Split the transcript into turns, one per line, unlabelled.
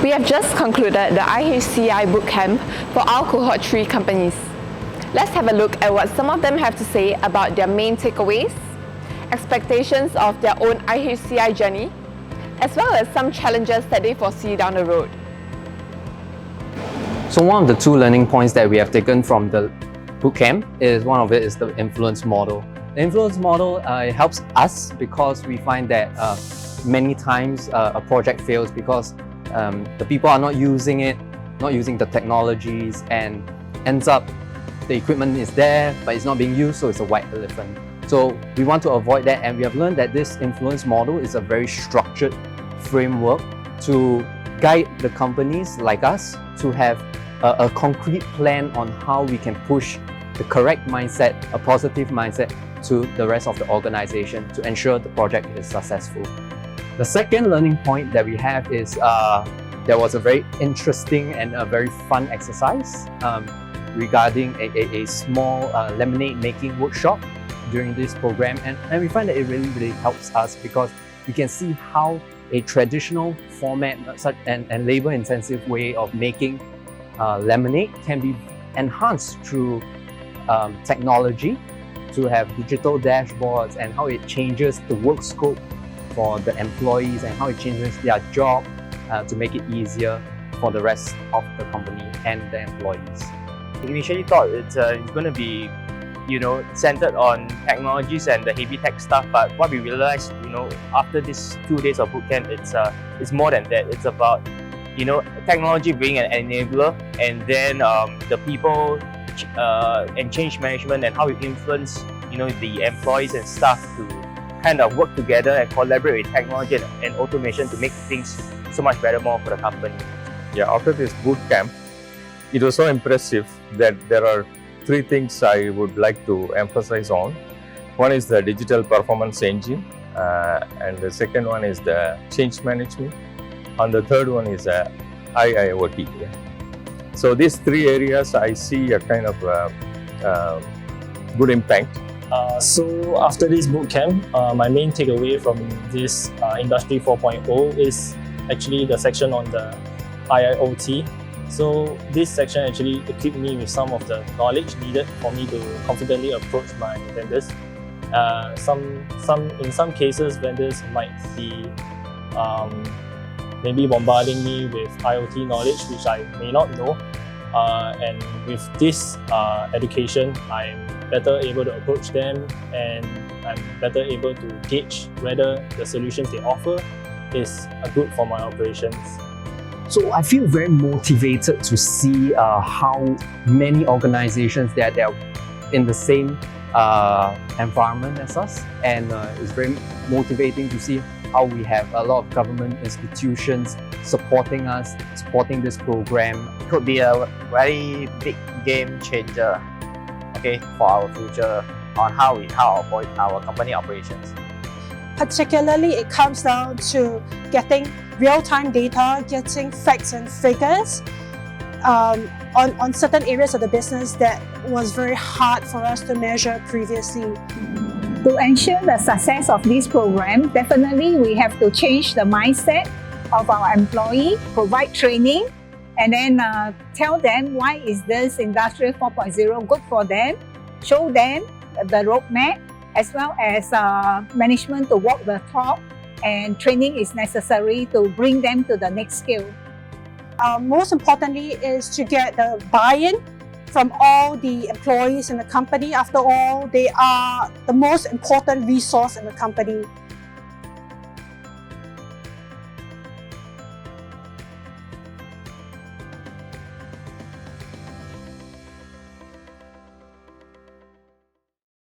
We have just concluded the IHCI Bootcamp for our Cohort 3 companies. Let's have a look at what some of them have to say about their main takeaways, expectations of their own IHCI journey, as well as some challenges that they foresee down the road.
So one of the two learning points that we have taken from the bootcamp is one of it is the influence model. The influence model helps us because we find that many times a project fails because the people are not using it, not using the technologies, and ends up the equipment is there but it's not being used, so it's a white elephant. So we want to avoid that, and we have learned that this influence model is a very structured framework to guide the companies like us to have a concrete plan on how we can push the correct mindset, a positive mindset, to the rest of the organization to ensure the project is successful. The second learning point that we have is there was a very interesting and a very fun exercise regarding a small lemonade making workshop during this program, and we find that it really helps us because we can see how a traditional format and labor-intensive way of making lemonade can be enhanced through technology to have digital dashboards, and how it changes the work scope for the employees and how it changes their job to make it easier for the rest of the company and the employees.
We initially thought it's going to be, centered on technologies and the heavy tech stuff, but what we realized, after these 2 days of bootcamp, it's more than that. It's about, technology being an enabler, and then the people and change management and how we influence, the employees and staff to kind of work together and collaborate with technology and automation to make things so much better more for the company.
Yeah, after this bootcamp, it was so impressive that there are 3 things I would like to emphasize on. One is the digital performance engine, and the second one is the change management, and the third one is IIoT. So these 3 areas I see a kind of good impact.
So after this bootcamp, my main takeaway from this Industry 4.0 is actually the section on the IIoT. So this section actually equipped me with some of the knowledge needed for me to confidently approach my vendors. In some cases, vendors might be maybe bombarding me with IoT knowledge which I may not know. And with this education, I'm better able to approach them, and I'm better able to gauge whether the solutions they offer is good for my operations.
So I feel very motivated to see how many organizations that are in the same environment as us, and it's very motivating to see how we have a lot of government institutions supporting us, supporting this program.
It could be a very big game changer, for our future on how our company operations.
Particularly, it comes down to getting real-time data, getting facts and figures on certain areas of the business that was very hard for us to measure previously.
To ensure the success of this program, definitely we have to change the mindset of our employee, provide training, and then tell them why is this Industry 4.0 good for them, show them the roadmap, as well as management to walk the talk, and training is necessary to bring them to the next skill.
Most importantly is to get the buy-in from all the employees in the company. After all, they are the most important resource in the company.